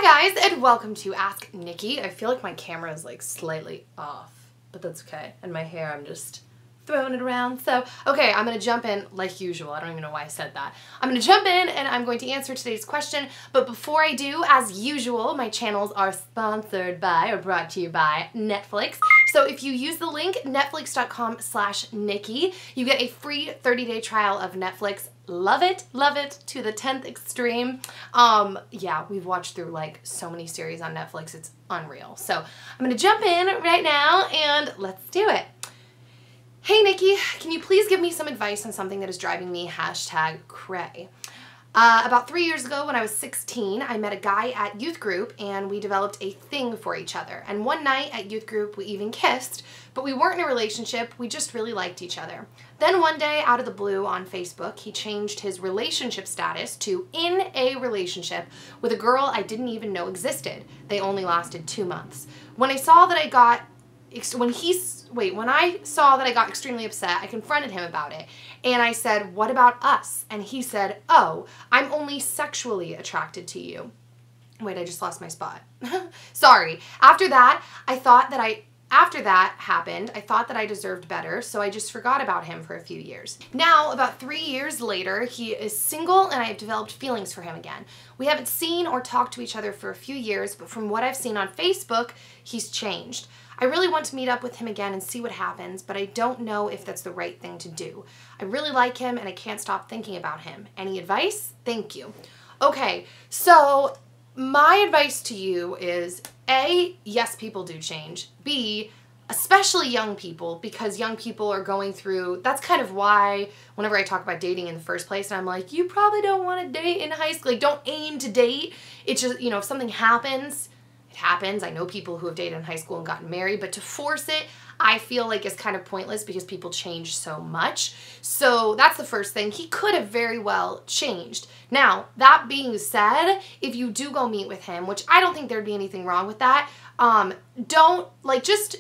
Hi guys, and welcome to Ask Nikki. I feel like my camera is like slightly off, but that's okay. And my hair, I'm just throwing it around. So, okay, I'm gonna jump in like usual. I don't even know why I said that. I'm gonna jump in and I'm going to answer today's question. But before I do, as usual, my channels are sponsored by or brought to you by Netflix. So if you use the link netflix.com/Nikki, you get a free 30-day trial of Netflix. Love it to the 10th extreme. Yeah, we've watched through like so many series on Netflix, it's unreal. So I'm gonna jump in right now and let's do it. Hey Nikki, can you please give me some advice on something that is driving me #cray? About 3 years ago when I was 16, I met a guy at youth group and we developed a thing for each other. And one night at youth group we even kissed, but we weren't in a relationship, we just really liked each other. Then one day out of the blue on Facebook, he changed his relationship status to in a relationship with a girl I didn't even know existed. They only lasted 2 months. When I saw that I got extremely upset, I confronted him about it. And I said, "What about us?" And he said, "Oh, I'm only sexually attracted to you." Wait, I just lost my spot. Sorry. After that happened, I thought that I deserved better, so I just forgot about him for a few years. Now, about 3 years later, he is single and I have developed feelings for him again. We haven't seen or talked to each other for a few years, but from what I've seen on Facebook, he's changed. I really want to meet up with him again and see what happens, but I don't know if that's the right thing to do. I really like him and I can't stop thinking about him. Any advice? Thank you. Okay, so my advice to you is A, yes, people do change. B, especially young people, because young people are going through, that's kind of why whenever I talk about dating in the first place, and I'm like, you probably don't want to date in high school, like don't aim to date. It's just, you know, if something happens, it happens. I know people who have dated in high school and gotten married, but to force it, I feel like is kind of pointless because people change so much. So that's the first thing. He could have very well changed. Now, that being said, if you do go meet with him, which I don't think there'd be anything wrong with that, don't, like, just,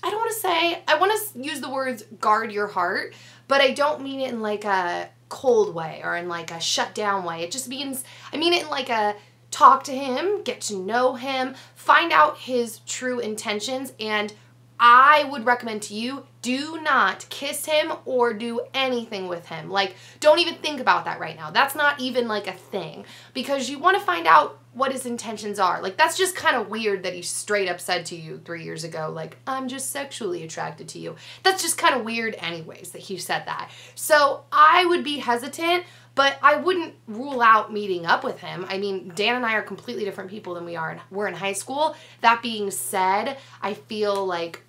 I don't want to say, I want to use the words guard your heart, but I don't mean it in like a cold way or in like a shut down way. It just means, I mean it in like a talk to him, get to know him, find out his true intentions, and I would recommend to you, do not kiss him or do anything with him. Like, don't even think about that right now. That's not even like a thing because you want to find out what his intentions are. Like, that's just kind of weird that he straight up said to you 3 years ago, like, I'm just sexually attracted to you. That's just kind of weird anyways that he said that. So I would be hesitant, but I wouldn't rule out meeting up with him. I mean, Dan and I are completely different people than we're in high school. That being said, I feel like,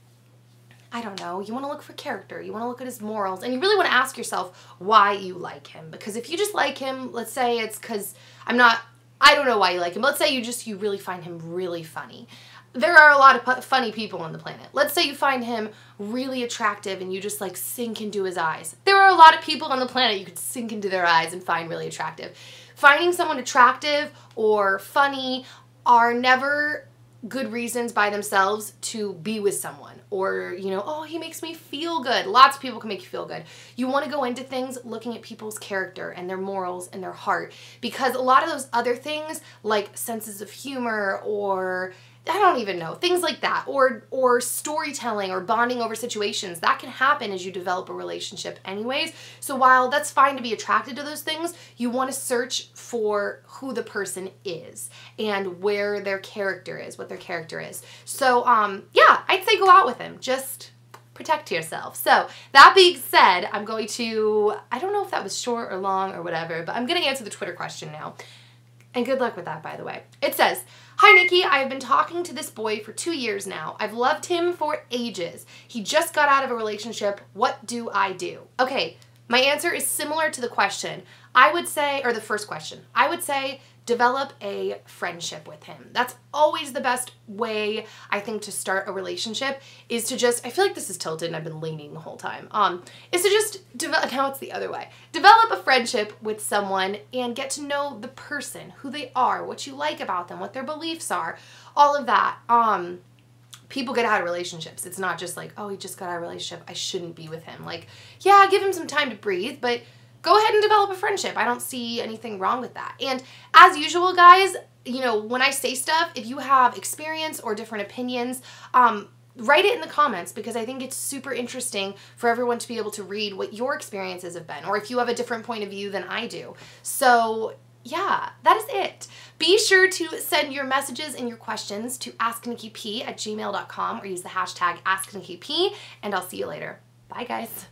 I don't know, you want to look for character, you want to look at his morals, and you really want to ask yourself why you like him. Because if you just like him, let's say it's because I don't know why you like him. Let's say you really find him really funny. There are a lot of funny people on the planet. Let's say you find him really attractive and you just like sink into his eyes. There are a lot of people on the planet you could sink into their eyes and find really attractive. Finding someone attractive or funny are never good reasons by themselves to be with someone, or, you know, oh, he makes me feel good. Lots of people can make you feel good. You want to go into things looking at people's character and their morals and their heart, because a lot of those other things like senses of humor or I don't even know, things like that, or storytelling or bonding over situations, that can happen as you develop a relationship anyways. So while that's fine to be attracted to those things, you want to search for who the person is and where their character is, what their character is. So yeah, I'd say go out with him. Just protect yourself. So that being said, I'm going to, I don't know if that was short or long or whatever, but I'm going to answer the Twitter question now. And good luck with that, by the way. It says, "Hi Nikki, I've been talking to this boy for 2 years now. I've loved him for ages. He just got out of a relationship. What do I do?" Okay, my answer is similar to the question. I would say, or the first question, I would say develop a friendship with him. That's always the best way, I think, to start a relationship, is to just, I feel like this is tilted and I've been leaning the whole time, is to just develop, now it's the other way. Develop a friendship with someone and get to know the person, who they are, what you like about them, what their beliefs are, all of that. People get out of relationships. It's not just like, oh, he just got out of a relationship, I shouldn't be with him. Like, yeah, give him some time to breathe, but go ahead and develop a friendship. I don't see anything wrong with that. And as usual, guys, you know, when I say stuff, if you have experience or different opinions, write it in the comments, because I think it's super interesting for everyone to be able to read what your experiences have been, or if you have a different point of view than I do. So yeah, that is it. Be sure to send your messages and your questions to asknikkip@gmail.com or use the hashtag asknikkip, and I'll see you later. Bye, guys.